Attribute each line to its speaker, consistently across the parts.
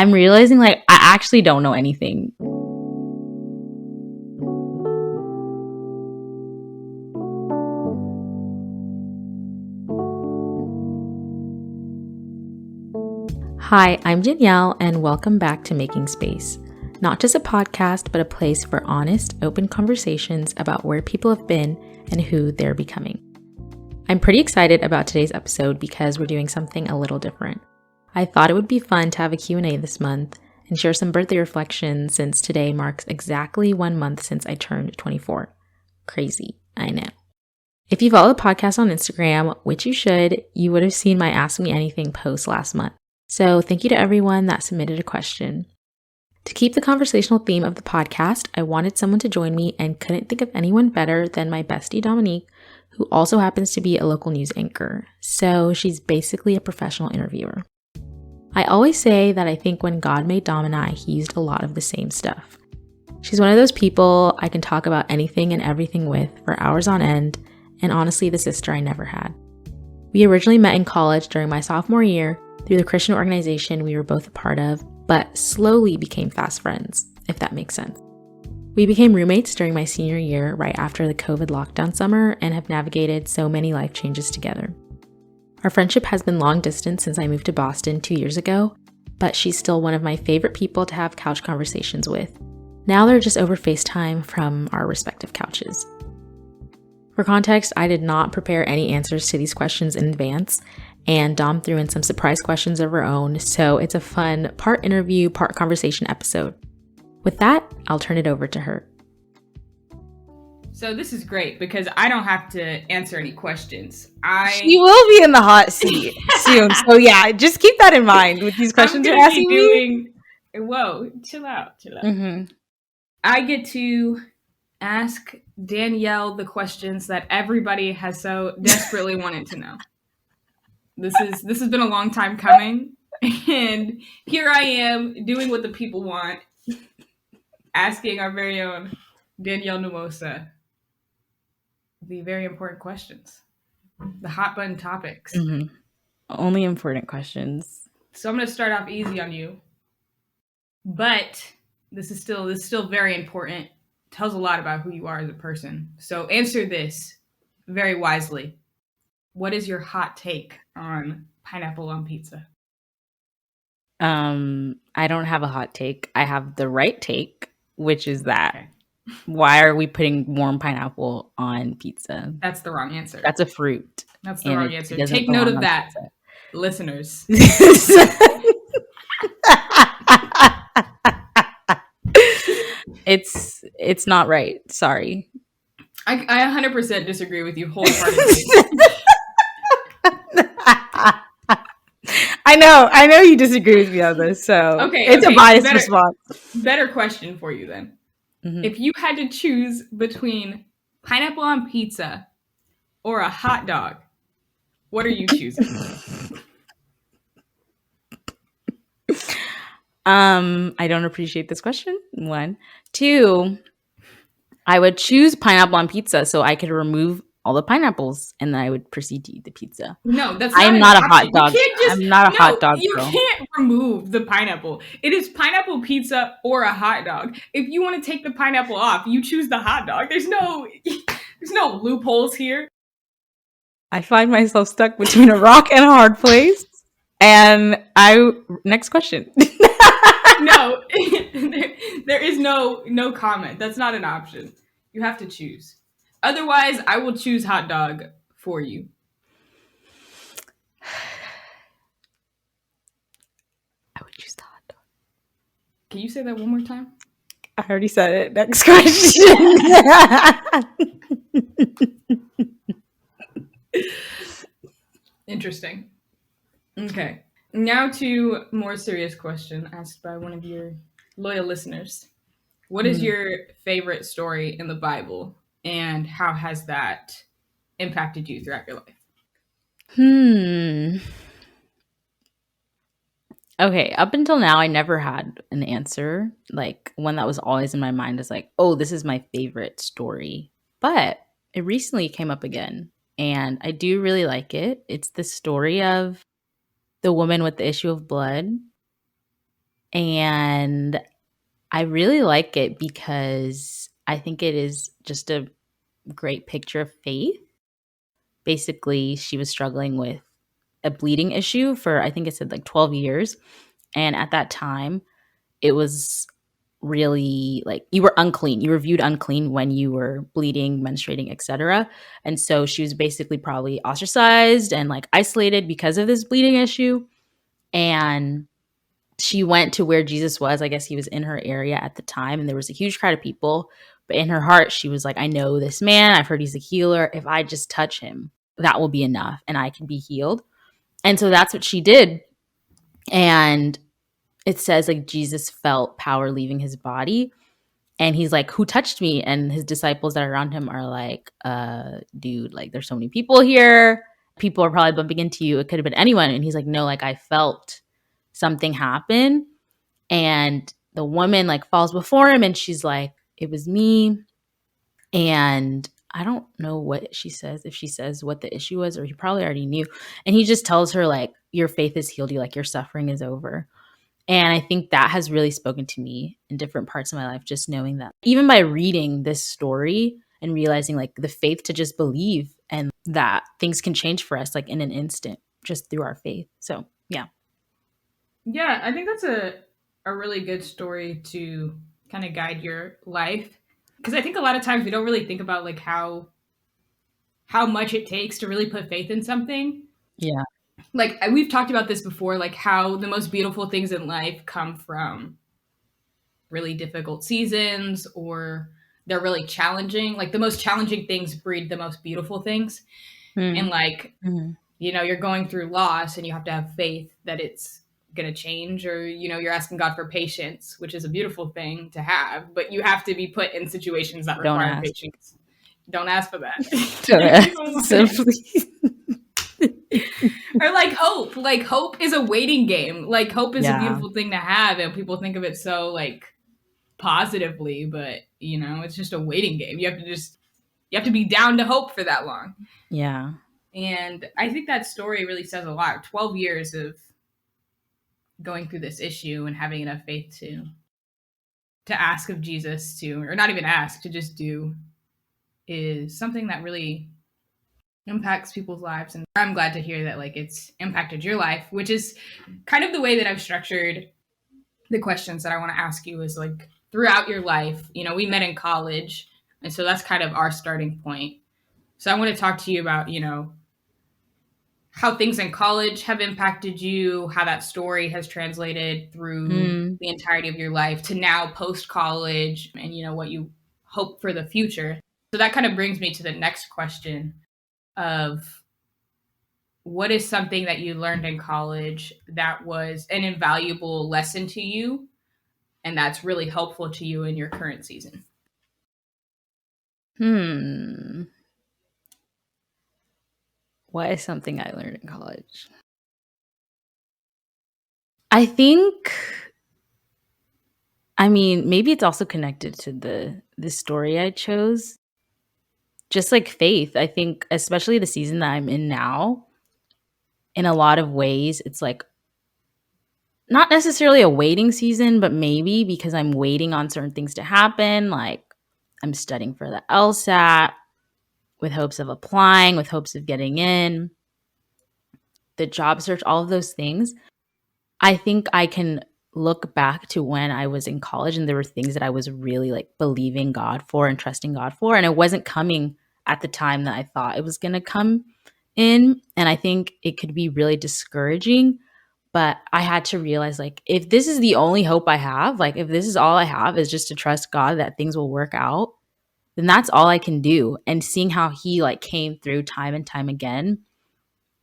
Speaker 1: I'm realizing like I actually don't know anything. Hi, I'm Danielle, and welcome back to Making Space. Not just a podcast, but a place for honest, open conversations about where people have been and who they're becoming. I'm pretty excited about today's episode because we're doing something a little different. I thought it would be fun to have a Q&A this month and share some birthday reflections since today marks exactly 1 month since I turned 24. Crazy, I know. If you follow the podcast on Instagram, which you should, you would have seen my Ask Me Anything post last month. So thank you to everyone that submitted a question. To keep the conversational theme of the podcast, I wanted someone to join me and couldn't think of anyone better than my bestie Dominique, who also happens to be a local news anchor. So she's basically a professional interviewer. I always say that I think when God made Dom and I, he used a lot of the same stuff. She's one of those people I can talk about anything and everything with for hours on end, and honestly the sister I never had. We originally met in college during my sophomore year through the Christian organization we were both a part of, but slowly became fast friends, if that makes sense. We became roommates during my senior year right after the COVID lockdown summer and have navigated so many life changes together. Our friendship has been long distance since I moved to Boston 2 years ago, but she's still one of my favorite people to have couch conversations with. Now they're just over FaceTime from our respective couches. For context, I did not prepare any answers to these questions in advance, and Dom threw in some surprise questions of her own, so it's a fun part interview, part conversation episode. With that, I'll turn it over to her.
Speaker 2: So this is great because I don't have to answer any questions.
Speaker 3: She will be in the hot seat soon, so yeah, just keep that in mind with these questions you're asking me.
Speaker 2: Whoa, chill out.
Speaker 3: Mm-hmm.
Speaker 2: I get to ask Danielle the questions that everybody has so desperately wanted to know. This has been a long time coming, and here I am doing what the people want, asking our very own Danielle Numosa the very important questions, the hot button topics.
Speaker 3: Mm-hmm. Only important questions.
Speaker 2: So I'm going to start off easy on you, but this is still very important. Tells a lot about who you are as a person. So answer this very wisely. What is your hot take on pineapple on pizza?
Speaker 3: I don't have a hot take. I have the right take, which is that. Okay. Why are we putting warm pineapple on pizza?
Speaker 2: That's the wrong answer.
Speaker 3: That's a fruit.
Speaker 2: That's the wrong answer. Take note of that, pizza. Listeners.
Speaker 3: It's not right. Sorry.
Speaker 2: I 100% disagree with you wholeheartedly.
Speaker 3: I know you disagree with me on this, so it's a biased response.
Speaker 2: Better question for you then. Mm-hmm. If you had to choose between pineapple on pizza or a hot dog, what are you choosing?
Speaker 3: I don't appreciate this question. 1. 2, I would choose pineapple on pizza so I could remove all the pineapples and then I would proceed to eat the pizza.
Speaker 2: No, that's
Speaker 3: not. I'm not a hot dog. I'm not a hot dog.
Speaker 2: You can't remove the pineapple. It is pineapple pizza or a hot dog. If you want to take the pineapple off, you choose the hot dog. There's no loopholes here.
Speaker 3: I find myself stuck between a rock and a hard place. And next question.
Speaker 2: No, there is no comment. That's not an option. You have to choose. Otherwise, I will choose hot dog for you.
Speaker 3: I would choose the hot dog.
Speaker 2: Can you say that one more time?
Speaker 3: I already said it. Next question.
Speaker 2: Interesting. Okay. Now to a more serious question asked by one of your loyal listeners. What is your favorite story in the Bible, and how has that impacted you throughout your life?
Speaker 3: Okay, up until now, I never had an answer. Like, one that was always in my mind is like, oh, this is my favorite story. But it recently came up again, and I do really like it. It's the story of the woman with the issue of blood. And I really like it because I think it is just a great picture of faith. Basically, she was struggling with a bleeding issue for, I think it said like 12 years. And at that time, it was really like you were unclean. You were viewed unclean when you were bleeding, menstruating, etc. And so she was basically probably ostracized and like isolated because of this bleeding issue. And she went to where Jesus was. I guess he was in her area at the time, and there was a huge crowd of people. But in her heart, she was like, I know this man. I've heard he's a healer. If I just touch him, that will be enough and I can be healed. And so that's what she did. And it says like Jesus felt power leaving his body. And he's like, who touched me? And his disciples that are around him are like, dude, like there's so many people here. People are probably bumping into you. It could have been anyone. And he's like, no, like I felt something happen. And the woman like falls before him and she's like, it was me. And I don't know what she says, if she says what the issue was, or he probably already knew. And he just tells her like, your faith has healed you, like your suffering is over. And I think that has really spoken to me in different parts of my life, just knowing that even by reading this story and realizing like the faith to just believe and that things can change for us like in an instant just through our faith. So yeah.
Speaker 2: Yeah, I think that's a really good story to kind of guide your life. Because I think a lot of times we don't really think about like how much it takes to really put faith in something.
Speaker 3: Yeah.
Speaker 2: Like we've talked about this before, like how the most beautiful things in life come from really difficult seasons, or they're really challenging. Like the most challenging things breed the most beautiful things. And like, you know, you're going through loss and you have to have faith that it's going to change, or, you know, you're asking God for patience, which is a beautiful thing to have, but you have to be put in situations that require patience. Don't ask for that.
Speaker 3: Don't ask. So please.
Speaker 2: Or like hope. Like hope is a waiting game. Like hope is a beautiful thing to have, and people think of it so like positively, but you know, it's just a waiting game. You have to be down to hope for that long.
Speaker 3: Yeah.
Speaker 2: And I think that story really says a lot. 12 years of going through this issue and having enough faith to ask of Jesus to, or not even ask, to just do, is something that really impacts people's lives. And I'm glad to hear that like it's impacted your life, which is kind of the way that I've structured the questions that I want to ask you, is like throughout your life. You know, we met in college, and so that's kind of our starting point. So I want to talk to you about, you know, how things in college have impacted you, how that story has translated through the entirety of your life to now post-college, and, you know, what you hope for the future. So that kind of brings me to the next question of, what is something that you learned in college that was an invaluable lesson to you and that's really helpful to you in your current season?
Speaker 3: What is something I learned in college? I think, I mean, maybe it's also connected to the story I chose. Just like faith, I think, especially the season that I'm in now, in a lot of ways, it's like not necessarily a waiting season, but maybe because I'm waiting on certain things to happen. Like I'm studying for the LSAT with hopes of applying, with hopes of getting in, the job search, all of those things. I think I can look back to when I was in college and there were things that I was really like believing God for and trusting God for. And it wasn't coming at the time that I thought it was going to come in. And I think it could be really discouraging. But I had to realize, like, if this is the only hope I have, like, if this is all I have is just to trust God that things will work out, then that's all I can do. And seeing how he, like, came through time and time again.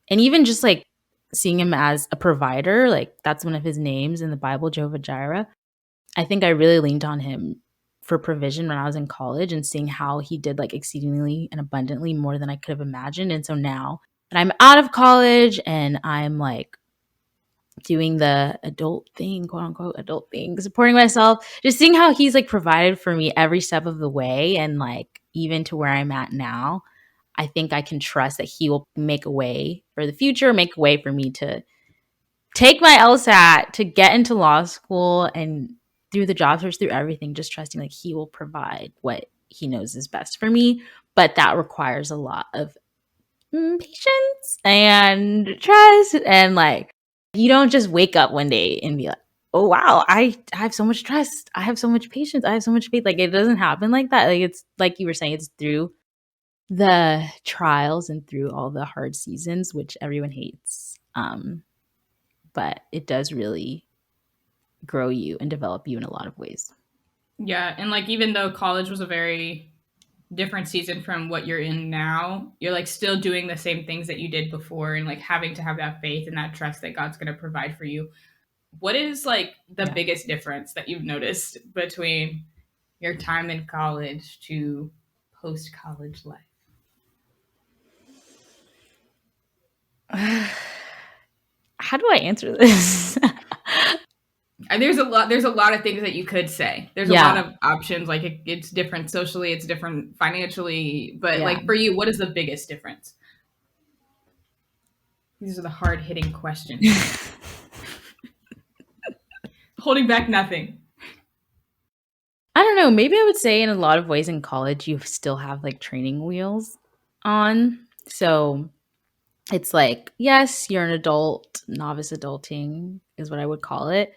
Speaker 3: And even just, like, seeing him as a provider, like, that's one of his names in the Bible, Jehovah Jireh. I think I really leaned on him for provision when I was in college, and seeing how he did, like, exceedingly and abundantly more than I could have imagined. And so now that I'm out of college and I'm, like, doing the adult thing, quote unquote, adult thing, supporting myself, just seeing how he's like provided for me every step of the way. And like, even to where I'm at now, I think I can trust that he will make a way for the future, make a way for me to take my LSAT to get into law school, and through the job search, through everything, just trusting like he will provide what he knows is best for me. But that requires a lot of patience and trust, and like you don't just wake up one day and be like, oh wow, I have so much trust, I have so much patience, I have so much faith. Like it doesn't happen like that. Like it's like you were saying, it's through the trials and through all the hard seasons, which everyone hates, but it does really grow you and develop you in a lot of ways.
Speaker 2: Yeah, and like even though college was a very different season from what you're in now, you're like still doing the same things that you did before, and like having to have that faith and that trust that God's going to provide for you. What is like the biggest difference that you've noticed between your time in college to post-college life?
Speaker 3: How do I answer this?
Speaker 2: And there's a lot of things that you could say. There's a lot of options. Like it's different socially, it's different financially, but like for you, what is the biggest difference? These are the hard-hitting questions. Holding back nothing.
Speaker 3: I don't know. Maybe I would say in a lot of ways in college, you still have like training wheels on. So it's like, yes, you're an adult, novice adulting is what I would call it.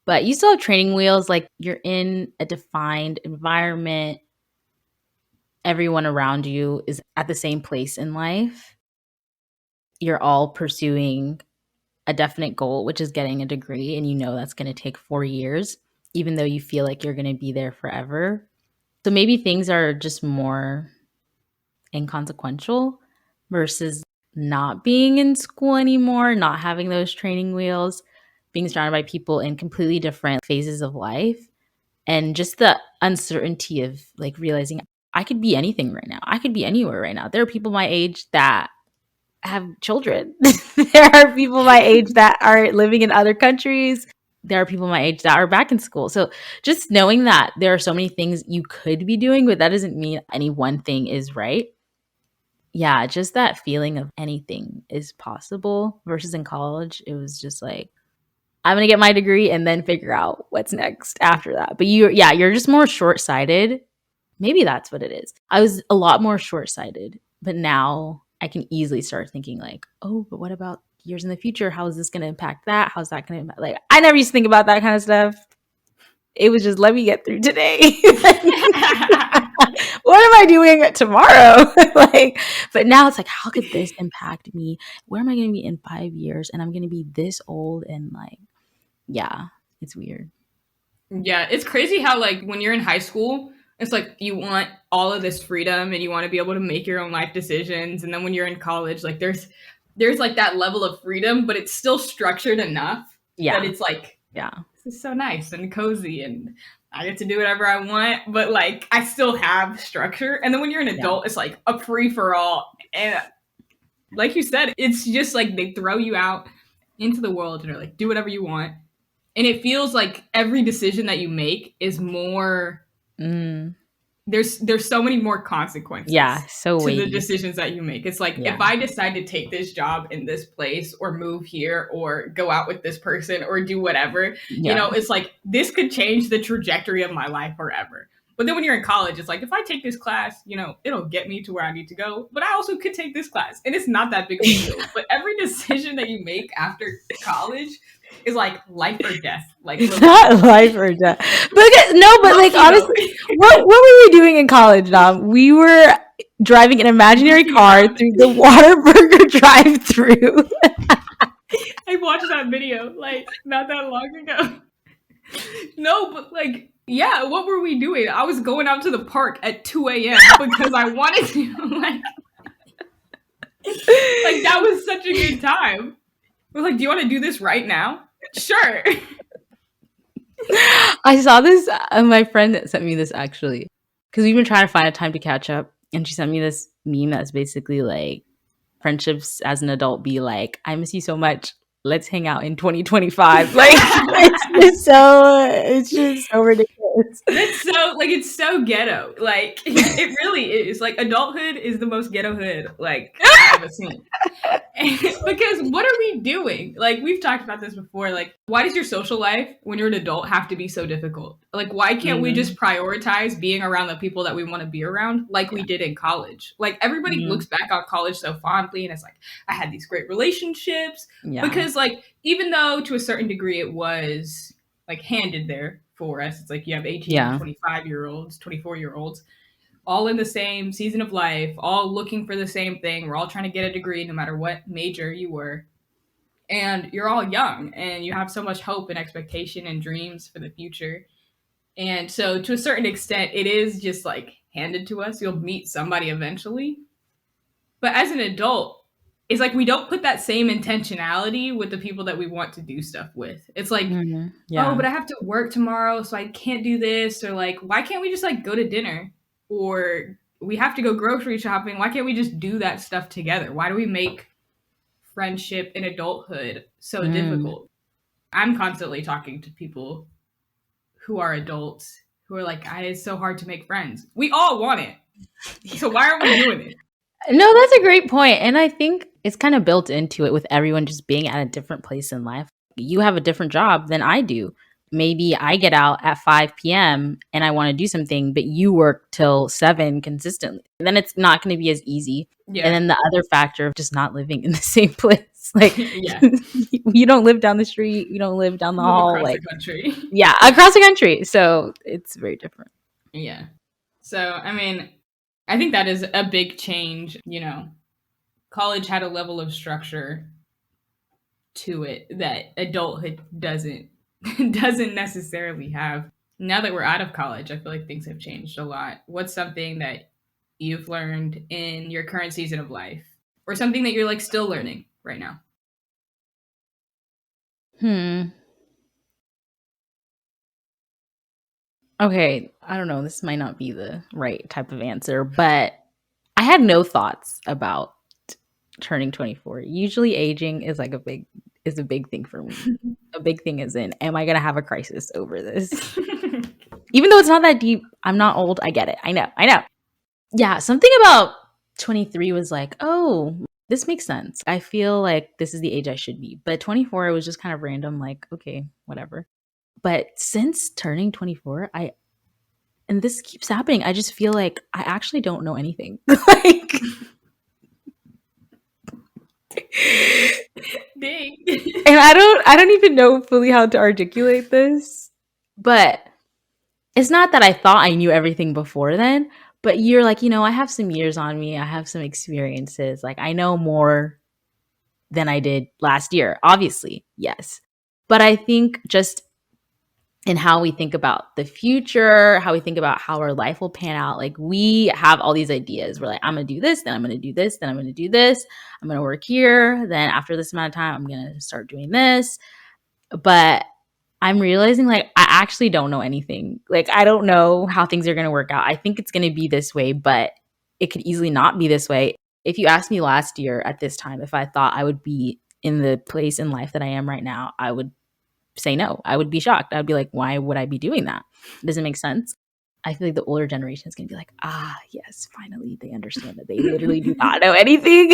Speaker 3: But you still have training wheels. Like you're in a defined environment. Everyone around you is at the same place in life. You're all pursuing a definite goal, which is getting a degree. And you know that's going to take 4 years, even though you feel like you're going to be there forever. So maybe things are just more inconsequential versus not being in school anymore, not having those training wheels, being surrounded by people in completely different phases of life, and just the uncertainty of like realizing I could be anything right now. I could be anywhere right now. There are people my age that have children. There are people my age that are living in other countries. There are people my age that are back in school. So just knowing that there are so many things you could be doing, but that doesn't mean any one thing is right. Yeah, just that feeling of anything is possible versus in college, it was just like, I'm going to get my degree and then figure out what's next after that. But you're just more short-sighted. Maybe that's what it is. I was a lot more short-sighted, but now I can easily start thinking like, oh, but what about years in the future? How is this going to impact that? How's that going to impact? Like, I never used to think about that kind of stuff. It was just, let me get through today. What am I doing tomorrow? But now it's like, how could this impact me? Where am I going to be in 5 years? And I'm going to be this old, and like, yeah, it's weird.
Speaker 2: Yeah, it's crazy how like when you're in high school, it's like you want all of this freedom and you want to be able to make your own life decisions. And then when you're in college, like there's like that level of freedom, but it's still structured enough that it's like, this is so nice and cozy and I get to do whatever I want, but like I still have structure. And then when you're an adult, it's like a free for all. And like you said, it's just like they throw you out into the world and they're like, do whatever you want. And it feels like every decision that you make is more. There's so many more consequences.
Speaker 3: So
Speaker 2: to the decisions that you make. It's like if I decide to take this job in this place or move here or go out with this person or do whatever, you know, it's like this could change the trajectory of my life forever. But then when you're in college, it's like if I take this class, you know, it'll get me to where I need to go. But I also could take this class, and it's not that big of a deal. But every decision that you make after college is like life or death. Like
Speaker 3: it's not life or death. But like honestly, what were we doing in college, Dom? We were driving an imaginary car through the Whataburger drive-through.
Speaker 2: I watched that video like not that long ago. No, but like, yeah, what were we doing? I was going out to the park at 2 a.m. because I wanted to. Like that was such a good time. I was like, do you want to do this right now? Sure.
Speaker 3: I saw this. My friend sent me this actually, because we've been trying to find a time to catch up, and she sent me this meme that's basically like friendships as an adult be like, I miss you so much. Let's hang out in 2025. Like it's just so ridiculous.
Speaker 2: That's so like it's so ghetto. Like it really is. Like adulthood is the most ghetto hood like I've ever seen. Because what are we doing? Like we've talked about this before. Like why does your social life when you're an adult have to be so difficult? Like why can't we just prioritize being around the people that we want to be around like we did in college? Like everybody looks back on college so fondly and it's like I had these great relationships because like even though to a certain degree it was like handed there for us. It's like you have 18 and 25-year-olds, 24-year-olds, all in the same season of life, all looking for the same thing. We're all trying to get a degree no matter what major you were. And you're all young and you have so much hope and expectation and dreams for the future. And so to a certain extent, it is just like handed to us. You'll meet somebody eventually. But as an adult, it's like we don't put that same intentionality with the people that we want to do stuff with. It's like, oh, but I have to work tomorrow, so I can't do this. Or like, why can't we just like go to dinner? Or we have to go grocery shopping. Why can't we just do that stuff together? Why do we make friendship in adulthood so difficult? I'm constantly talking to people who are adults who are like, it's so hard to make friends. We all want it. So why aren't we doing it?
Speaker 3: No, that's a great point. And I think it's kind of built into it with everyone just being at a different place in life. You have a different job than I do. Maybe I get out at 5 p.m. and I want to do something, but you work till 7 consistently. And then it's not going to be as easy. Yeah. And then the other factor of just not living in the same place. Like, you don't live down the street. You don't live down the hall.
Speaker 2: Across the country.
Speaker 3: Yeah, across the country. So it's very different.
Speaker 2: Yeah. So, I mean, I think that is a big change. You know, college had a level of structure to it that adulthood doesn't necessarily have. Now that we're out of college, I feel like things have changed a lot. What's something that you've learned in your current season of life or something that you're like still learning right now?
Speaker 3: Okay, I don't know. This might not be the right type of answer, but I had no thoughts about turning 24. Usually aging is like a big thing for me. A big thing is am I going to have a crisis over this? Even though it's not that deep, I'm not old. I get it. I know. Yeah, something about 23 was like, oh, this makes sense. I feel like this is the age I should be. But 24, it was just kind of random, like, okay, whatever. But since turning 24, and this keeps happening, I just feel like I actually don't know anything. Like,
Speaker 2: dang.
Speaker 3: And I don't even know fully how to articulate this, but it's not that I thought I knew everything before then, but you're like, I have some years on me. I have some experiences. Like, I know more than I did last year, obviously. Yes. But I think just in how we think about the future, how we think about how our life will pan out. Like, we have all these ideas. We're like, I'm going to do this, then I'm going to do this, then I'm going to do this. I'm going to work here. Then after this amount of time, I'm going to start doing this. But I'm realizing, like, I actually don't know anything. Like, I don't know how things are going to work out. I think it's going to be this way, but it could easily not be this way. If you asked me last year at this time, if I thought I would be in the place in life that I am right now, I would say no. I would be shocked. I would be like, why would I be doing that? It doesn't make sense. I feel like the older generation is going to be like, yes, finally they understand that they literally do not know anything.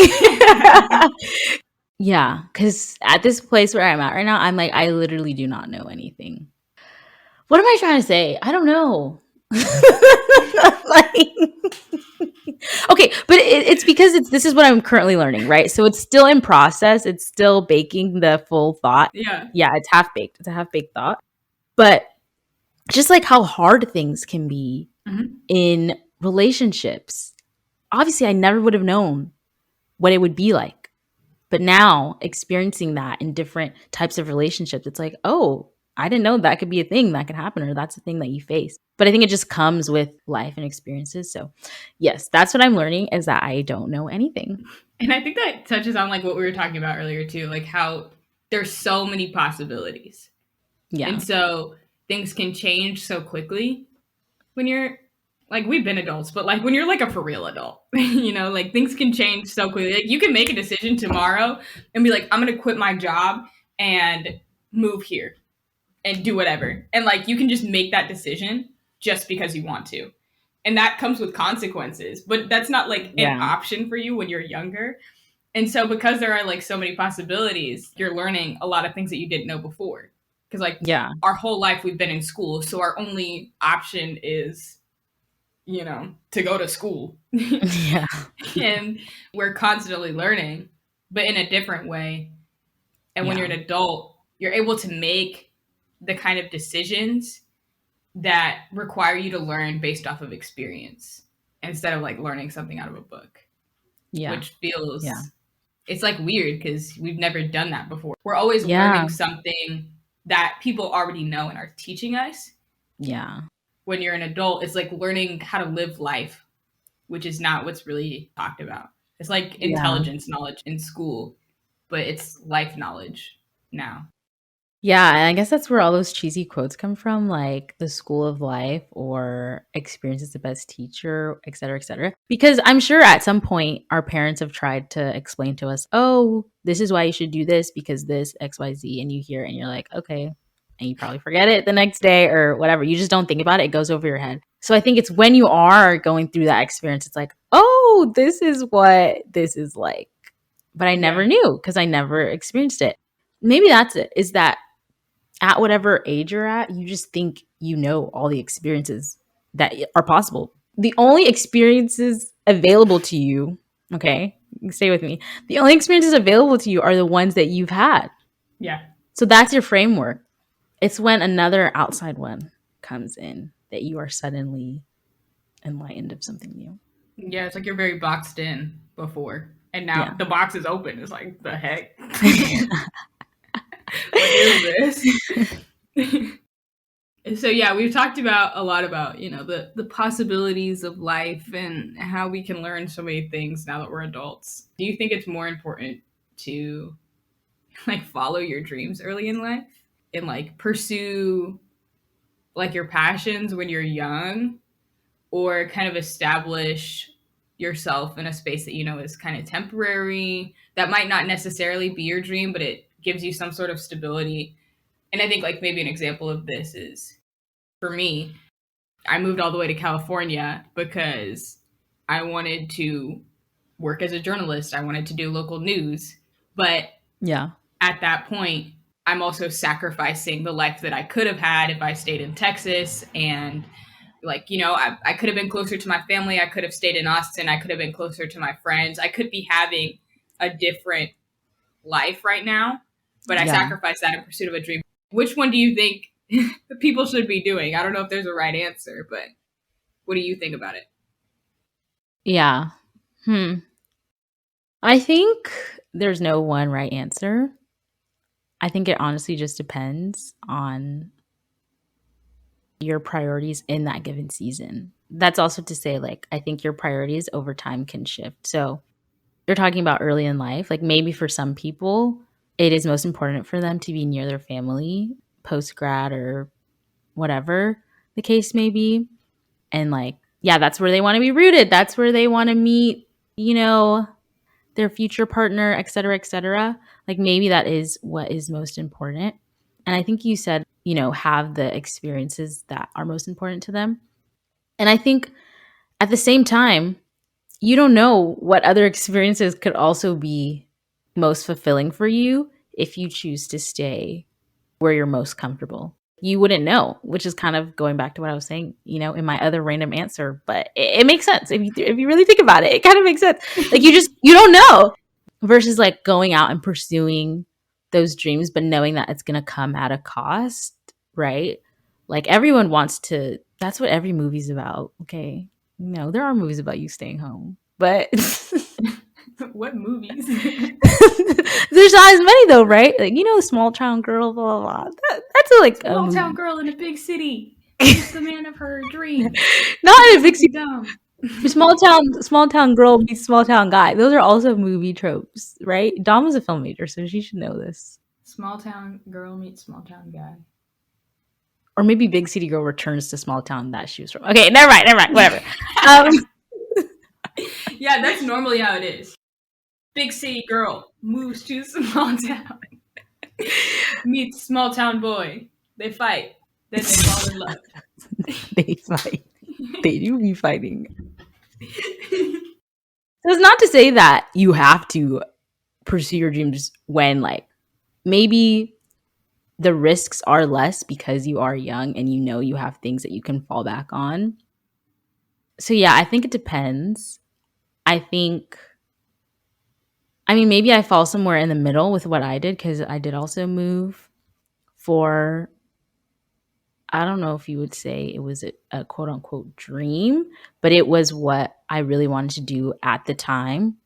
Speaker 3: Yeah, because at this place where I'm at right now, I'm like, I literally do not know anything. What am I trying to say? I don't know. Okay, but it's because this is what I'm currently learning, right? So it's still in process. It's still baking the full thought. Yeah, it's half baked. It's a half baked thought. But just like how hard things can be in relationships. Obviously, I never would have known what it would be like. But now experiencing that in different types of relationships, it's like, oh, I didn't know that could be a thing that could happen, or that's a thing that you face. But I think it just comes with life and experiences. So yes, that's what I'm learning, is that I don't know anything.
Speaker 2: And I think that touches on like what we were talking about earlier too, like how there's so many possibilities. Yeah. And so things can change so quickly when you're like, we've been adults, but like when you're like a for real adult, like things can change so quickly. Like you can make a decision tomorrow and be like, I'm going to quit my job and move here. and do whatever. And like you can just make that decision just because you want to. And that comes with consequences, but that's not like an option for you when you're younger. And so because there are like so many possibilities, you're learning a lot of things that you didn't know before. Because like our whole life we've been in school, so our only option is, you know, to go to school.
Speaker 3: Yeah.
Speaker 2: And we're constantly learning, but in a different way. And when you're an adult, you're able to make the kind of decisions that require you to learn based off of experience instead of like learning something out of a book.
Speaker 3: Yeah.
Speaker 2: Which feels, it's like weird because we've never done that before. We're always learning something that people already know and are teaching us.
Speaker 3: Yeah.
Speaker 2: When you're an adult, it's like learning how to live life, which is not what's really talked about. It's like intelligence knowledge in school, but it's life knowledge now.
Speaker 3: Yeah, and I guess that's where all those cheesy quotes come from, like the school of life or experience is the best teacher, et cetera, et cetera. Because I'm sure at some point our parents have tried to explain to us, oh, this is why you should do this because this XYZ, and you hear it and you're like, okay. And you probably forget it the next day or whatever. You just don't think about it. It goes over your head. So I think it's when you are going through that experience, it's like, oh, this is what this is like. But I never knew because I never experienced it. Maybe that's it, is that at whatever age you're at, you just think you know all the experiences that are possible. The only experiences available to you, okay, stay with me. The only experiences available to you are the ones that you've had.
Speaker 2: Yeah.
Speaker 3: So that's your framework. It's when another outside one comes in that you are suddenly enlightened of something new.
Speaker 2: Yeah, it's like you're very boxed in before. And now the box is open. It's like, the heck? What is this? So yeah, we've talked about a lot about, you know, the possibilities of life and how we can learn so many things now that we're adults. Do you think it's more important to like follow your dreams early in life and like pursue like your passions when you're young, or kind of establish yourself in a space that you know is kind of temporary, that might not necessarily be your dream, but it gives you some sort of stability? And I think like maybe an example of this is, for me, I moved all the way to California because I wanted to work as a journalist. I wanted to do local news. But at that point, I'm also sacrificing the life that I could have had if I stayed in Texas. And like, you know, I could have been closer to my family. I could have stayed in Austin. I could have been closer to my friends. I could be having a different life right now, but I sacrificed that in pursuit of a dream. Which one do you think people should be doing? I don't know if there's a right answer, but what do you think about it?
Speaker 3: Yeah. I think there's no one right answer. I think it honestly just depends on your priorities in that given season. That's also to say, like, I think your priorities over time can shift. So you're talking about early in life, like maybe for some people, it is most important for them to be near their family post grad or whatever the case may be. And like, yeah, that's where they want to be rooted. That's where they want to meet, you know, their future partner, et cetera, et cetera. Like maybe that is what is most important. And I think you said, you know, have the experiences that are most important to them. And I think at the same time, you don't know what other experiences could also be most fulfilling for you if you choose to stay where you're most comfortable. You wouldn't know, which is kind of going back to what I was saying, you know, in my other random answer, but it makes sense. If you really think about it, it kind of makes sense. Like you don't know, versus like going out and pursuing those dreams, but knowing that it's going to come at a cost, right? Like everyone wants to, that's what every movie's about. Okay. No, there are movies about you staying home, but
Speaker 2: what movies?
Speaker 3: There's not as many though, right? Like, you know, small town girl, blah blah blah. That's like
Speaker 2: small town girl in a big city. It's the man of her dreams.
Speaker 3: Not in a big city. Small town girl meets small town guy. Those are also movie tropes, right? Dom was a film major, so she should know this.
Speaker 2: Small town girl meets small town guy.
Speaker 3: Or maybe big city girl returns to small town that she was from. Okay, never mind, whatever.
Speaker 2: Yeah, that's normally how it is. Big city girl moves to small town, meets small town boy. They fight. Then they fall in love.
Speaker 3: They fight. They do be fighting. So it's not to say that you have to pursue your dreams when like maybe the risks are less because you are young and you know you have things that you can fall back on. So yeah, I think it depends. I mean, maybe I fall somewhere in the middle with what I did because I did also move for, I don't know if you would say it was a quote unquote dream, but it was what I really wanted to do at the time.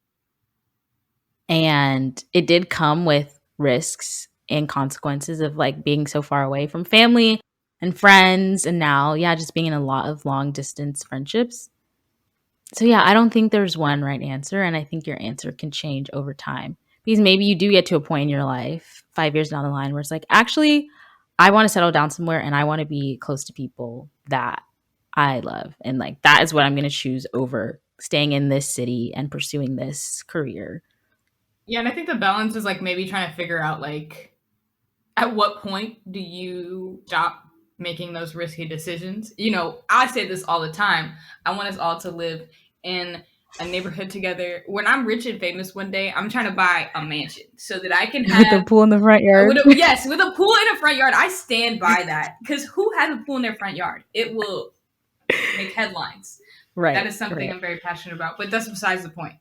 Speaker 3: And it did come with risks and consequences of like being so far away from family and friends. And now, yeah, just being in a lot of long distance friendships. So, yeah, I don't think there's one right answer. And I think your answer can change over time because maybe you do get to a point in your life 5 years down the line where it's like, actually, I want to settle down somewhere and I want to be close to people that I love. And like, that is what I'm going to choose over staying in this city and pursuing this career.
Speaker 2: Yeah, and I think the balance is like maybe trying to figure out like at what point do you stop making those risky decisions? You know, I say this all the time. I want us all to live in a neighborhood together. When I'm rich and famous one day, I'm trying to buy a mansion so that I can have
Speaker 3: with a pool in the front yard.
Speaker 2: Yes, with a pool in a front yard. I stand by that because who has a pool in their front yard? It will make headlines. Right. That is something I'm very passionate about, but that's besides the point.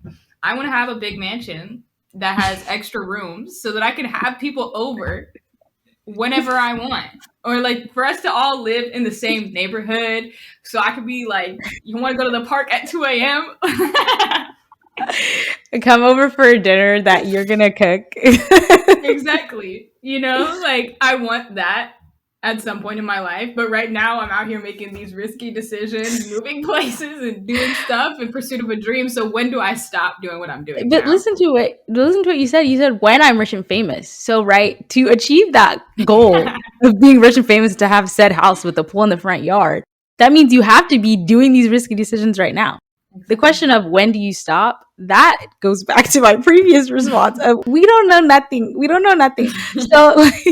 Speaker 2: I want to have a big mansion that has extra rooms so that I can have people over whenever I want. Or like for us to all live in the same neighborhood. So I could be like, you want to go to the park at 2 a.m.?
Speaker 3: Come over for a dinner that you're going to cook.
Speaker 2: Exactly. You know, like I want that at some point in my life. But right now I'm out here making these risky decisions, moving places and doing stuff in pursuit of a dream. So when do I stop doing what I'm doing?
Speaker 3: But
Speaker 2: now?
Speaker 3: listen to what you said. You said when I'm rich and famous. So right, to achieve that goal of being rich and famous, to have said house with a pool in the front yard, that means you have to be doing these risky decisions right now. The question of when do you stop, that goes back to my previous response of we don't know nothing. So like,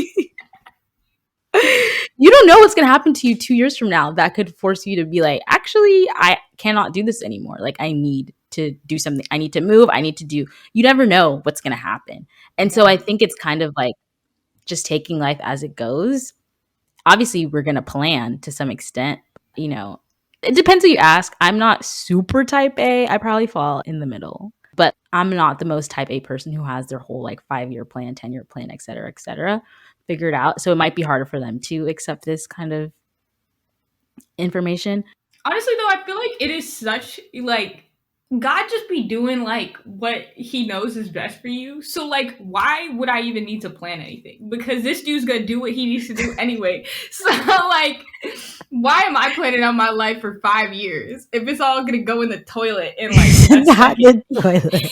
Speaker 3: you don't know what's going to happen to you 2 years from now that could force you to be like, actually, I cannot do this anymore. Like, I need to do something. I need to move. You never know what's going to happen. And so I think it's kind of like just taking life as it goes. Obviously, we're going to plan to some extent. You know, it depends who you ask. I'm not super type A. I probably fall in the middle. But I'm not the most type A person who has their whole like 5-year plan, 10-year plan, et cetera, figured out. So it might be harder for them to accept this kind of information.
Speaker 2: Honestly, though, I feel like it is such like God just be doing like what he knows is best for you. So like, why would I even need to plan anything? Because this dude's gonna do what he needs to do anyway. So like, why am I planning out my life for 5 years if it's all gonna go in the toilet in like
Speaker 3: not the toilet?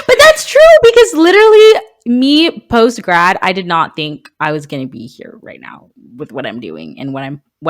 Speaker 3: But that's true because literally me post grad, I did not think I was gonna be here right now with what I'm doing and what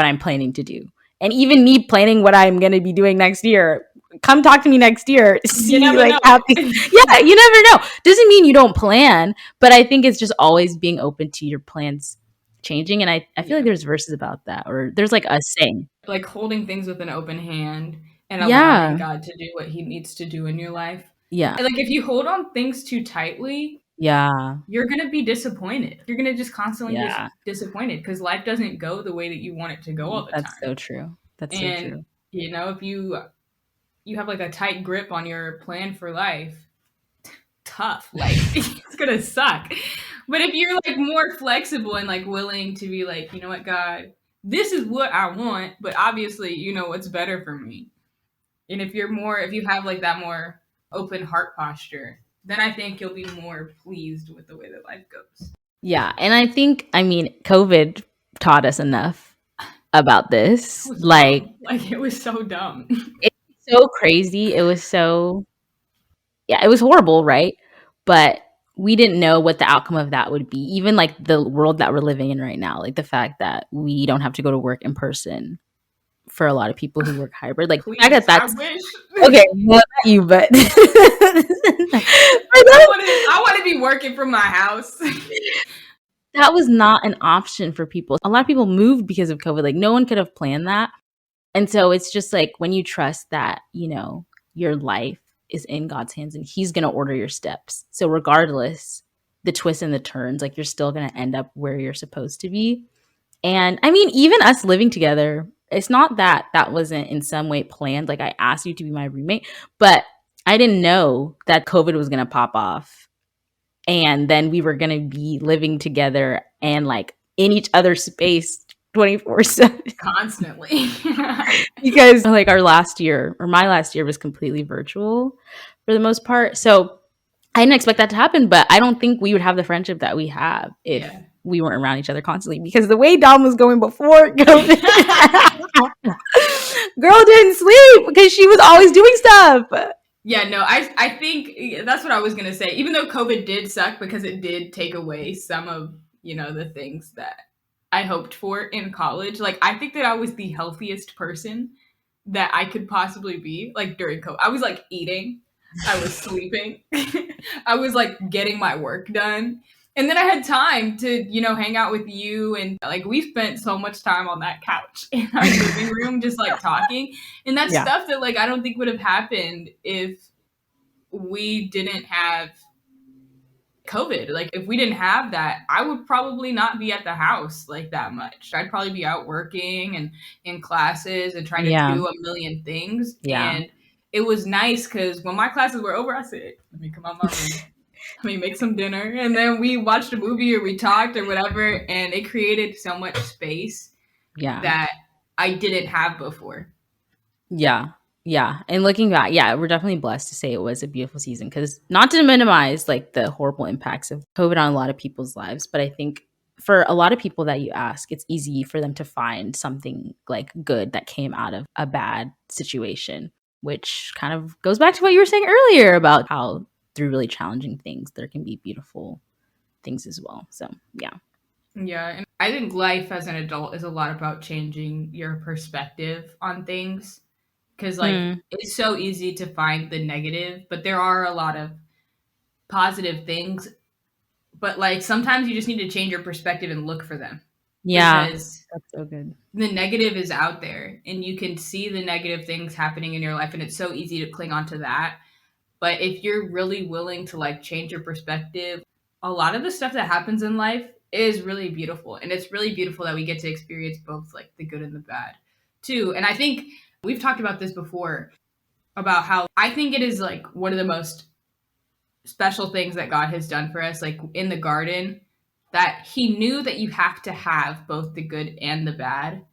Speaker 3: I'm planning to do. And even me planning what I'm gonna be doing next year. Come talk to me next year. See, like, happy. Yeah, you never know. Doesn't mean you don't plan, but I think it's just always being open to your plans changing. And I feel like there's verses about that, or there's like a saying.
Speaker 2: Like holding things with an open hand and allowing God to do what he needs to do in your life.
Speaker 3: Yeah.
Speaker 2: And like if you hold on things too tightly, you're gonna be disappointed. You're gonna just constantly be disappointed because life doesn't go the way that you want it to go all the time.
Speaker 3: That's so true. So true.
Speaker 2: You know, if you have like a tight grip on your plan for life, tough. Like it's gonna suck. But if you're like more flexible and like willing to be like, you know what, God, this is what I want, but obviously you know what's better for me. And if you have like that more open heart posture, then I think you'll be more pleased with the way that life goes.
Speaker 3: Yeah. And I think, COVID taught us enough about this. Like
Speaker 2: it was so dumb.
Speaker 3: It's so crazy. It was so, it was horrible, right? But we didn't know what the outcome of that would be. Even like the world that we're living in right now, like the fact that we don't have to go to work in person for a lot of people who work hybrid. Like,
Speaker 2: please,
Speaker 3: that's
Speaker 2: I wish.
Speaker 3: Okay, well, not you, but
Speaker 2: I want to be working from my house.
Speaker 3: that was not an option for people. A lot of people moved because of COVID. Like no one could have planned that. And so it's just like when you trust that, your life is in God's hands and he's going to order your steps. So regardless the twists and the turns, like you're still going to end up where you're supposed to be. And I mean, even us living together, it's not that that wasn't in some way planned. Like I asked you to be my roommate, but I didn't know that COVID was going to pop off. And then we were going to be living together and like in each other's space 24/7
Speaker 2: constantly.
Speaker 3: because like our last year or my last year was completely virtual for the most part. So I didn't expect that to happen, but I don't think we would have the friendship that we have if we weren't around each other constantly, because the way Dom was going before COVID, girl didn't sleep because she was always doing stuff.
Speaker 2: Yeah, no, I think that's what I was going to say. Even though COVID did suck because it did take away some of, the things that I hoped for in college. Like, I think that I was the healthiest person that I could possibly be, like, during COVID. I was, like, eating. I was sleeping. I was, like, getting my work done. And then I had time to, hang out with you. And, like, we spent so much time on that couch in our living room just, like, talking. And that's stuff that, like, I don't think would have happened if we didn't have COVID. Like, if we didn't have that, I would probably not be at the house like that much. I'd probably be out working and in classes and trying to do a million things.
Speaker 3: Yeah.
Speaker 2: And it was nice because when my classes were over, I said, let me come out my room. Let me make some dinner. And then we watched a movie or we talked or whatever. And it created so much space that I didn't have before.
Speaker 3: Yeah. Yeah. And looking back, we're definitely blessed to say it was a beautiful season, because not to minimize like the horrible impacts of COVID on a lot of people's lives, but I think for a lot of people that you ask, it's easy for them to find something like good that came out of a bad situation, which kind of goes back to what you were saying earlier about how through really challenging things, there can be beautiful things as well. So, yeah.
Speaker 2: Yeah. And I think life as an adult is a lot about changing your perspective on things. Because, like, it's so easy to find the negative, but there are a lot of positive things. But, like, sometimes you just need to change your perspective and look for them.
Speaker 3: Yeah,
Speaker 2: because
Speaker 3: that's so good.
Speaker 2: The negative is out there, and you can see the negative things happening in your life, and it's so easy to cling on to that. But if you're really willing to, like, change your perspective, a lot of the stuff that happens in life is really beautiful. And it's really beautiful that we get to experience both, like, the good and the bad, too. And I think we've talked about this before, about how I think it is like one of the most special things that God has done for us, like in the garden, that he knew that you have to have both the good and the bad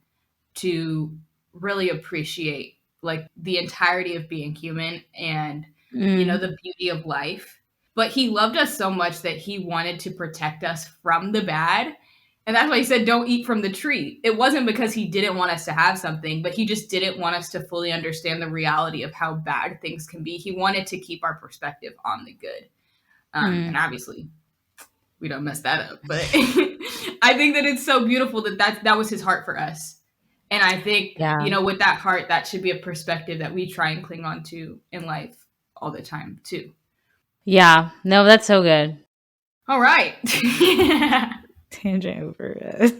Speaker 2: to really appreciate like the entirety of being human and, the beauty of life. But he loved us so much that he wanted to protect us from the bad. And that's why he said, don't eat from the tree. It wasn't because he didn't want us to have something, but he just didn't want us to fully understand the reality of how bad things can be. He wanted to keep our perspective on the good. And obviously, we don't mess that up. But I think that it's so beautiful that was his heart for us. And I think, with that heart, that should be a perspective that we try and cling on to in life all the time, too.
Speaker 3: Yeah. No, that's so good.
Speaker 2: All right.
Speaker 3: Tangent over it.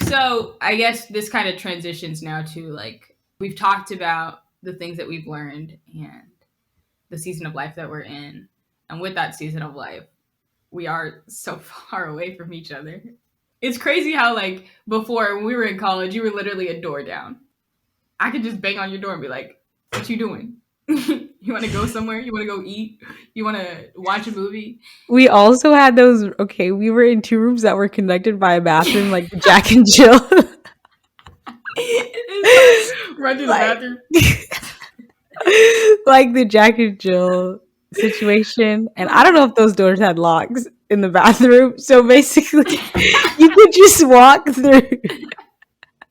Speaker 2: So I guess this kind of transitions now to like, we've talked about the things that we've learned and the season of life that we're in. And with that season of life, we are so far away from each other. It's crazy how like before when we were in college, you were literally a door down. I could just bang on your door and be like, what you doing? You want to go somewhere? You want to go eat? You want to watch a movie?
Speaker 3: We also had those, we were in 2 rooms that were connected by a bathroom, like Jack and Jill.
Speaker 2: Run to the bathroom.
Speaker 3: Like the Jack and Jill situation. And I don't know if those doors had locks in the bathroom. So basically, you could just walk through.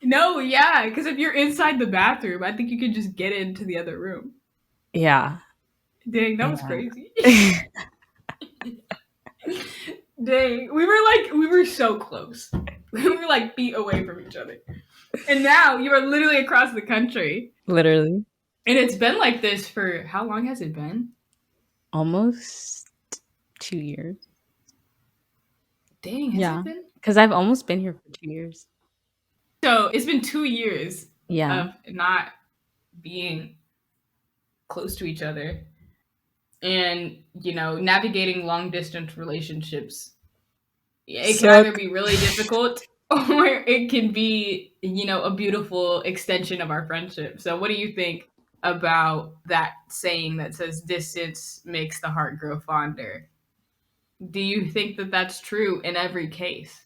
Speaker 2: No, yeah. Because if you're inside the bathroom, I think you could just get into the other room.
Speaker 3: Yeah.
Speaker 2: Dang, that was crazy. Dang, we were so close. We were like feet away from each other. And now you are literally across the country.
Speaker 3: Literally.
Speaker 2: And it's been like this for, how long has it been?
Speaker 3: Almost 2 years.
Speaker 2: Dang, has
Speaker 3: Yeah.
Speaker 2: it been?
Speaker 3: Because I've almost been here for 2 years.
Speaker 2: So it's been 2 years
Speaker 3: Yeah.
Speaker 2: of not being close to each other. And, navigating long distance relationships, it can either
Speaker 3: Suck.
Speaker 2: be really difficult or it can be, a beautiful extension of our friendship. So, what do you think about that saying that says distance makes the heart grow fonder? Do you think that that's true in every case?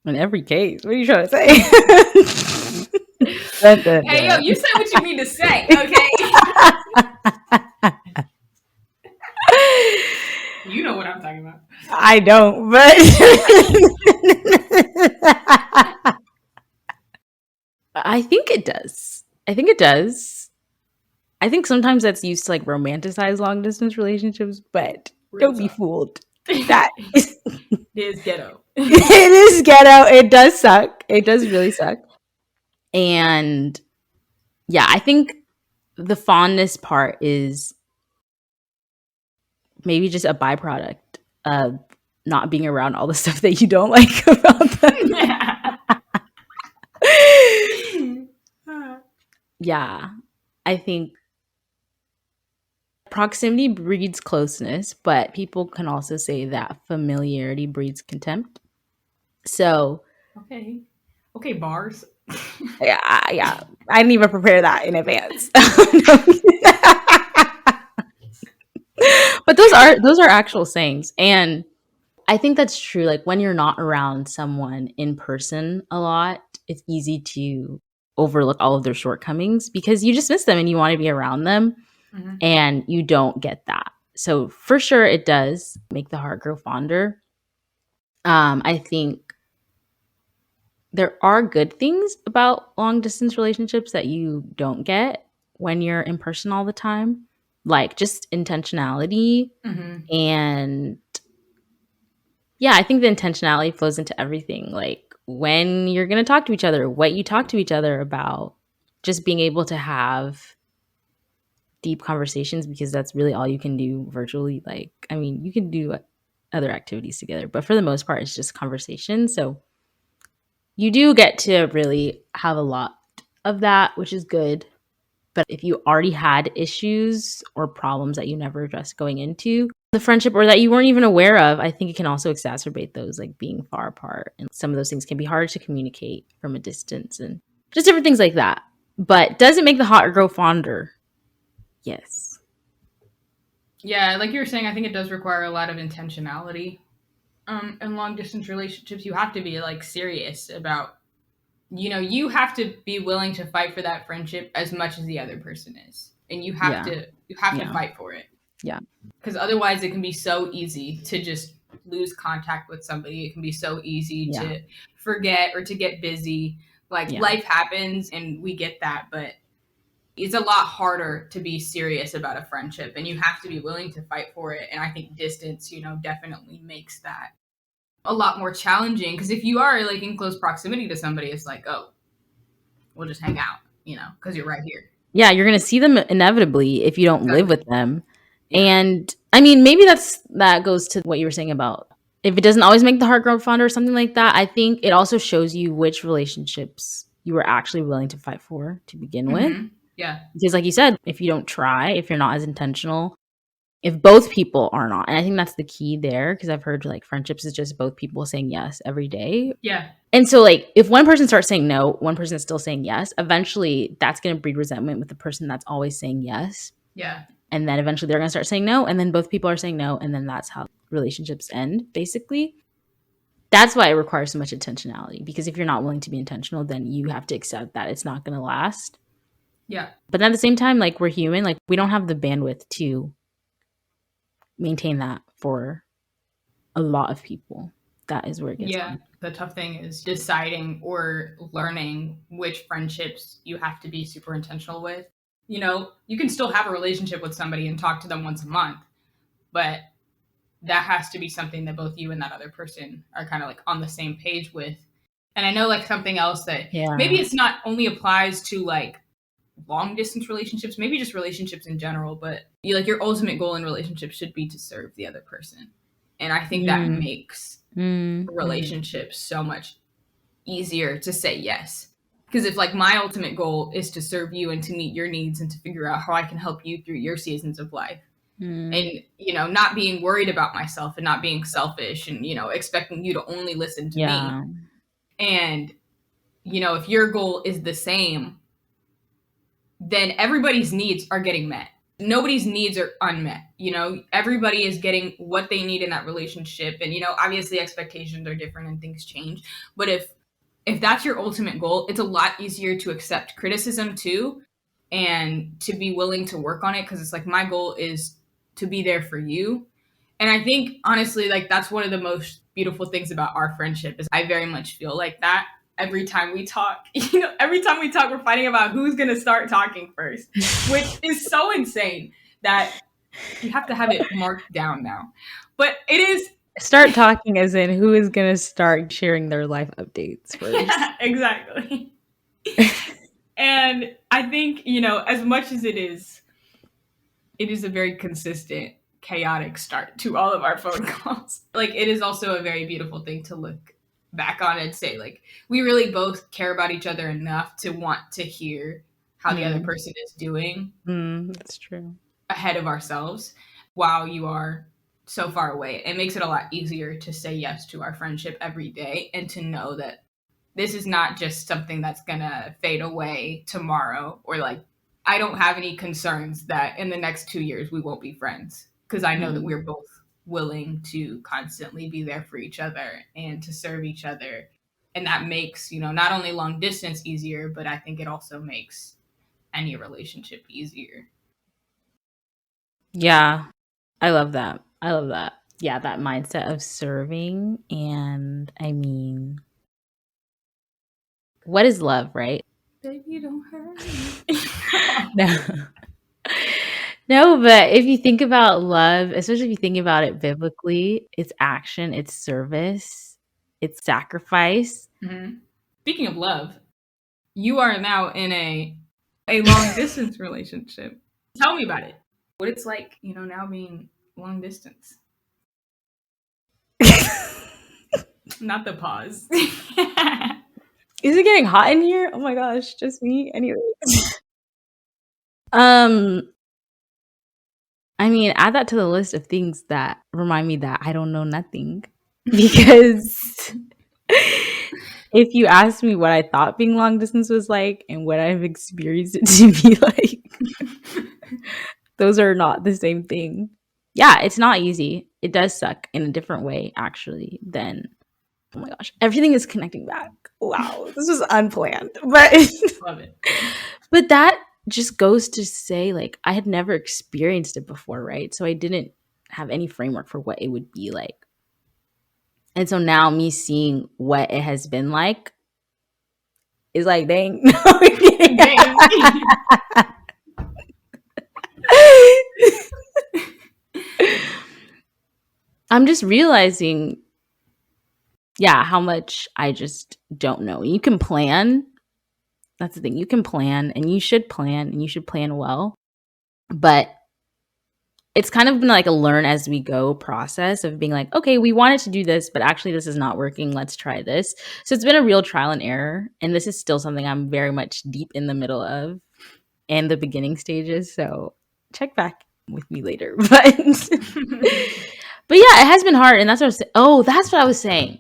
Speaker 3: In every case. What are you trying to say? Dun, dun,
Speaker 2: Hey, yo,
Speaker 3: dun.
Speaker 2: you say what you mean to say, okay? You know what I'm talking about.
Speaker 3: I don't, but I think it does. I think it does. I think sometimes that's used to like romanticize long distance relationships, but
Speaker 2: Real
Speaker 3: don't be
Speaker 2: talk.
Speaker 3: fooled. That is,
Speaker 2: It is ghetto.
Speaker 3: it is ghetto. It does suck. It does really suck. And yeah, I think the fondness part is maybe just a byproduct of not being around all the stuff that you don't like about them. Yeah, I think proximity breeds closeness, but people can also say that familiarity breeds contempt. So,
Speaker 2: Okay, bars.
Speaker 3: yeah, I didn't even prepare that in advance. But those are actual sayings, and I think that's true. Like when you're not around someone in person a lot, it's easy to overlook all of their shortcomings because you just miss them and you want to be around them.
Speaker 2: Mhm.
Speaker 3: And you don't get that. So for sure it does make the heart grow fonder. I think there are good things about long distance relationships that you don't get when you're in person all the time, like just intentionality.
Speaker 2: Mhm.
Speaker 3: And yeah, I think the intentionality flows into everything, like when you're going to talk to each other, what you talk to each other about, just being able to have deep conversations, because that's really all you can do virtually. Like, I mean, you can do other activities together, but for the most part, it's just conversation. So you do get to really have a lot of that, which is good. But if you already had issues or problems that you never addressed going into the friendship or that you weren't even aware of, I think it can also exacerbate those, like being far apart. And some of those things can be hard to communicate from a distance and just different things like that. But does it make the heart grow fonder? Yes.
Speaker 2: Yeah, like you were saying, I think it does require a lot of intentionality. In long distance relationships, you have to be like serious about, you have to be willing to fight for that friendship as much as the other person is, and you have
Speaker 3: Yeah.
Speaker 2: to fight for it.
Speaker 3: Yeah.
Speaker 2: Because otherwise, it can be so easy to just lose contact with somebody. It can be so easy
Speaker 3: Yeah.
Speaker 2: to forget or to get busy. Like
Speaker 3: Yeah.
Speaker 2: life happens, and we get that, but it's a lot harder to be serious about a friendship, and you have to be willing to fight for it. And I think distance, definitely makes that a lot more challenging, because if you are like in close proximity to somebody, it's like, oh, we'll just hang out, because you're right here.
Speaker 3: Yeah, you're going to see them inevitably if you don't live with them.
Speaker 2: Yeah.
Speaker 3: And I mean, maybe that goes to what you were saying about if it doesn't always make the heart grow fonder or something like that. I think it also shows you which relationships you were actually willing to fight for to begin with.
Speaker 2: Mhm. Yeah.
Speaker 3: Because like you said, if you don't try, if you're not as intentional, if both people are not, and I think that's the key there, because I've heard like friendships is just both people saying yes every day.
Speaker 2: Yeah.
Speaker 3: And so like if one person starts saying no, one person is still saying yes, eventually that's going to breed resentment with the person that's always saying yes.
Speaker 2: Yeah.
Speaker 3: And then eventually they're going to start saying no, and then both people are saying no, and then that's how relationships end, basically. That's why it requires so much intentionality, because if you're not willing to be intentional, then you have to accept that it's not going to last.
Speaker 2: Yeah.
Speaker 3: But at the same time, like we're human, like we don't have the bandwidth to maintain that for a lot of people. That is where it gets hard.
Speaker 2: The tough thing is deciding or learning which friendships you have to be super intentional with. You can still have a relationship with somebody and talk to them once a month, but that has to be something that both you and that other person are kind of like on the same page with. And I know like something else that maybe it's not only applies to like long distance relationships, maybe just relationships in general, but like your ultimate goal in relationships should be to serve the other person. And I think that makes
Speaker 3: Mm.
Speaker 2: relationships so much easier to say yes. Because if like my ultimate goal is to serve you and to meet your needs and to figure out how I can help you through your seasons of life, and not being worried about myself and not being selfish and expecting you to only listen to me, and if your goal is the same, then everybody's needs are getting met. Nobody's needs are unmet. Everybody is getting what they need in that relationship. And obviously expectations are different and things change, but if that's your ultimate goal, it's a lot easier to accept criticism too, and to be willing to work on it, because it's like my goal is to be there for you. And I think honestly, like, that's one of the most beautiful things about our friendship is I very much feel like that every time we talk. Every time we talk, we're fighting about who's going to start talking first, which is so insane that you have to have it marked down now. But it is.
Speaker 3: Start talking as in who is going to start sharing their life updates first.
Speaker 2: Exactly. And I think, as much as it is a very consistent, chaotic start to all of our phone calls. Like, it is also a very beautiful thing to look back on and say, like, we really both care about each other enough to want to hear how the other person is doing.
Speaker 3: That's true.
Speaker 2: Ahead of ourselves while you are so far away. It makes it a lot easier to say yes to our friendship every day and to know that this is not just something that's gonna fade away tomorrow, or like I don't have any concerns that in the next 2 years we won't be friends, because I know that we're both willing to constantly be there for each other and to serve each other. And that makes, not only long distance easier, but I think it also makes any relationship easier.
Speaker 3: Yeah, I love that. Yeah, that mindset of serving. And I mean, what is love, right?
Speaker 2: Baby, don't hurt me.
Speaker 3: No. No, but if you think about love, especially if you think about it biblically, it's action, it's service, it's sacrifice.
Speaker 2: Mm-hmm. Speaking of love, you are now in a long distance relationship. Tell me about it. What it's like, now being long distance. Not the pause.
Speaker 3: Is it getting hot in here? Oh my gosh, just me. Anyway. I mean, add that to the list of things that remind me that I don't know nothing. Because if you ask me what I thought being long distance was like and what I've experienced it to be like, those are not the same thing. Yeah, it's not easy. It does suck in a different way, actually, than, oh my gosh, everything is connecting back. Wow, this was unplanned. But
Speaker 2: Love it.
Speaker 3: But that just goes to say, like, I had never experienced it before, right? So I didn't have any framework for what it would be like. And so now me seeing what it has been like is like, dang.
Speaker 2: Dang.
Speaker 3: I'm just realizing, yeah, how much I just don't know. You can plan. That's the thing. You can plan, and you should plan well. But it's kind of been like a learn as we go process of being like, okay, we wanted to do this, but actually this is not working. Let's try this. So it's been a real trial and error. And this is still something I'm very much deep in the middle of and the beginning stages. So check back with me later. But yeah, it has been hard. And that's what I was saying. Oh, that's what I was saying.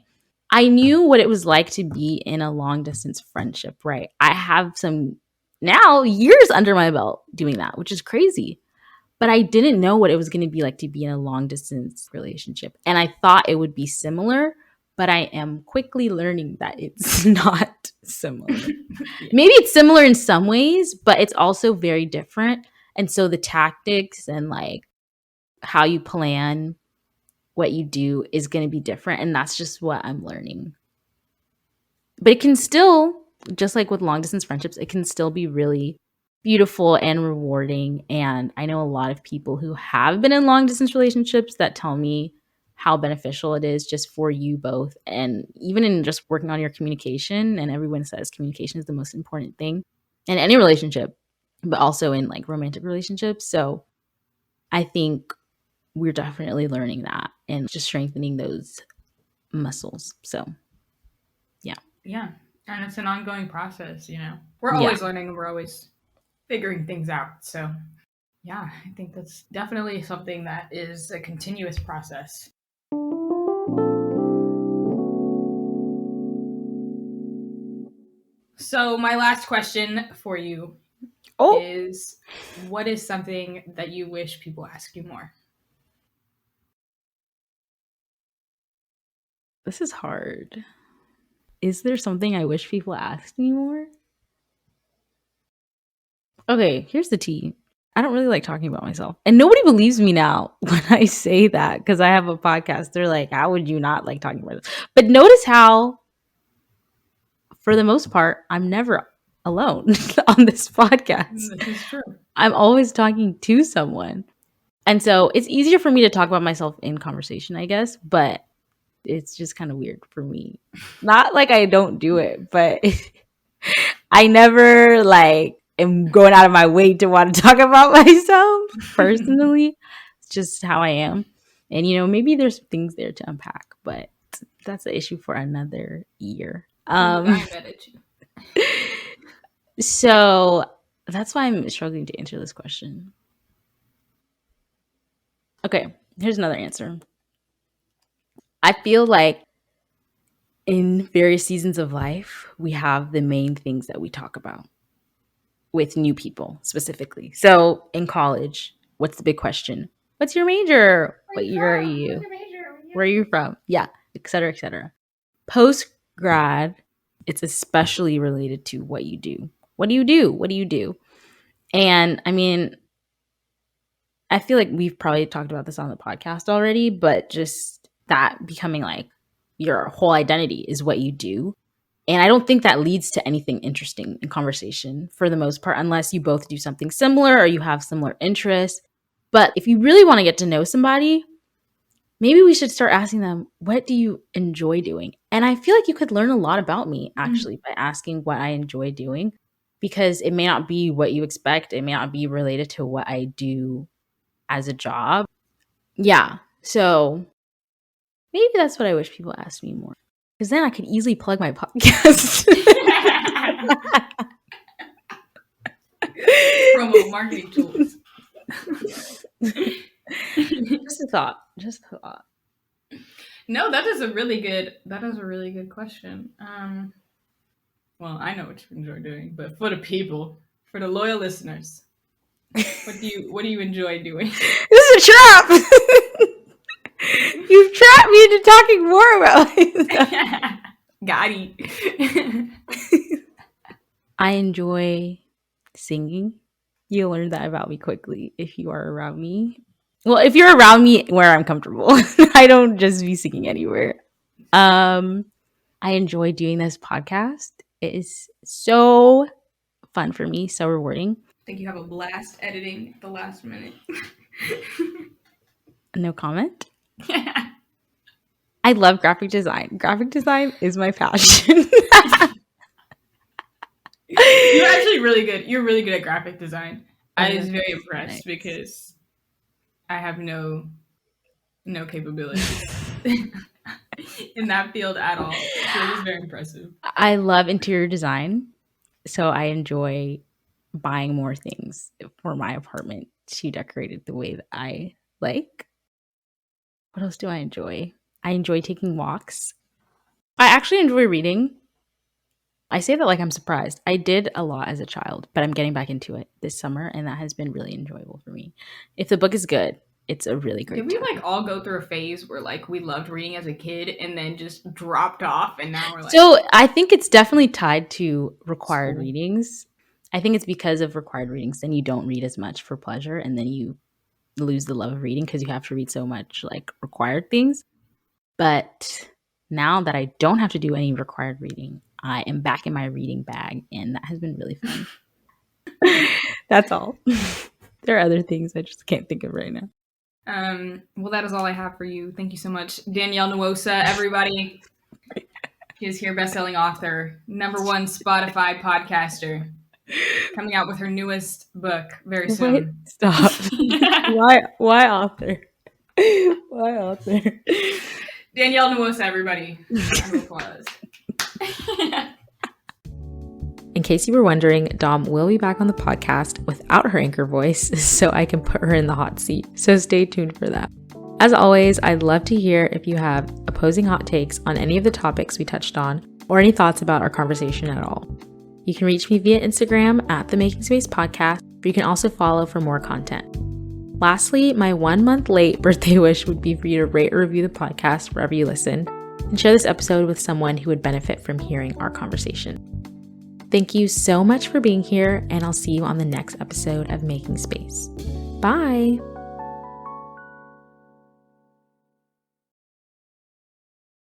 Speaker 3: I knew what it was like to be in a long distance friendship, right? I have some now years under my belt doing that, which is crazy. But I didn't know what it was going to be like to be in a long distance relationship. And I thought it would be similar, but I am quickly learning that it's not similar. Maybe it's similar in some ways, but it's also very different. And so the tactics and like how you plan what you do is going to be different. And that's just what I'm learning. But it can still, just like with long distance friendships, it can still be really beautiful and rewarding. And I know a lot of people who have been in long distance relationships that tell me how beneficial it is just for you both. And even in just working on your communication, and everyone says communication is the most important thing in any relationship, but also in like romantic relationships. So I think we're definitely learning that. and just strengthening those muscles. So,
Speaker 2: Yeah. And it's an ongoing process, you know. We're
Speaker 3: Yeah.
Speaker 2: always learning and we're always figuring things out. So, yeah, I think that's definitely something that is a continuous process. So, my last question for you is, what is something that you wish people ask you more?
Speaker 3: this is hard. Is there something I wish people asked me more? Okay, here's the tea. I don't really like talking about myself. And nobody believes me now when I say that because I have a podcast. They're like, how would you not like talking about it? But notice how, for the most part, I'm never alone on this podcast.
Speaker 2: This is true.
Speaker 3: I'm always talking to someone. And so it's easier for me to talk about myself in conversation, I guess, but it's just kind of weird for me. Not like I don't do it, but I never like am going out of my way to want to talk about myself personally. It's just how I am. And you know, maybe there's things there to unpack, but that's an issue for another year.
Speaker 2: I bet at you.
Speaker 3: So that's why I'm struggling to answer this question. Okay, here's another answer. I feel like in various seasons of life, we have the main things that we talk about with new people specifically. So in college, what's the big question? What's your major? What year are you? Where are you from? Yeah, et cetera, et cetera. Post grad, it's especially related to what you do. What do you do? What do you do? And I mean, I feel like we've probably talked about this on the podcast already, but just that becoming like your whole identity is what you do. And I don't think that leads to anything interesting in conversation for the most part, unless you both do something similar or you have similar interests. But if you really want to get to know somebody, maybe we should start asking them, what do you enjoy doing? And I feel like you could learn a lot about me actually by asking what I enjoy doing, because it may not be what you expect. It may not be related to what I do as a job. Yeah. So maybe that's what I wish people asked me more. Because then I could easily plug my podcast.
Speaker 2: Promo marketing tools.
Speaker 3: Just a thought. Just a thought.
Speaker 2: No, that is a really good question. Well, I know what you enjoy doing, but for the people, for the loyal listeners, what do you enjoy doing?
Speaker 3: This is a trap. You've trapped me into talking more about myself.
Speaker 2: Got it.
Speaker 3: I enjoy singing. You'll learn that about me quickly if you are around me. Well, if you're around me where I'm comfortable, I don't just be singing anywhere. I enjoy doing this podcast. It is so fun for me, so rewarding.
Speaker 2: I think you have a blast editing at the last minute.
Speaker 3: No comment. I love graphic design. Graphic design is my passion.
Speaker 2: You're actually really good. You're really good at graphic design. I was very impressed because I have no capabilities in that field at all. So it was very impressive.
Speaker 3: I love interior design, so I enjoy buying more things for my apartment to decorate it the way that I like. What else do I enjoy? I enjoy taking walks. I actually enjoy reading. I say that like I'm surprised. I did a lot as a child, but I'm getting back into it this summer, and that has been really enjoyable for me. If the book is good, it's a really great
Speaker 2: Did we
Speaker 3: time.
Speaker 2: like all go through a phase where like we loved reading as a kid and then just dropped off, and now we're like?
Speaker 3: So I think it's definitely tied to required
Speaker 2: School.
Speaker 3: readings. I think it's because of required readings, then you don't read as much for pleasure, and then you lose the love of reading because you have to read so much like required things. But now that I don't have to do any required reading, I am back in my reading bag, and that has been really fun. That's all. There are other things I just can't think of right now.
Speaker 2: Well, that is all I have for you. Thank you so much, Danielle Nwosa. Everybody, she is here, best-selling author, #1 Spotify podcaster, coming out with her newest book very soon.
Speaker 3: Stop. Why author? Why author?
Speaker 2: Danielle Nuosa, everybody. Round of applause.
Speaker 1: In case you were wondering, Dom will be back on the podcast without her anchor voice, so I can put her in the hot seat. So stay tuned for that. As always, I'd love to hear if you have opposing hot takes on any of the topics we touched on, or any thoughts about our conversation at all. You can reach me via Instagram at the Making Space Podcast, or you can also follow for more content. Lastly, my 1 month late birthday wish would be for you to rate or review the podcast wherever you listen, and share this episode with someone who would benefit from hearing our conversation. Thank you so much for being here, and I'll see you on the next episode of Making Space. Bye!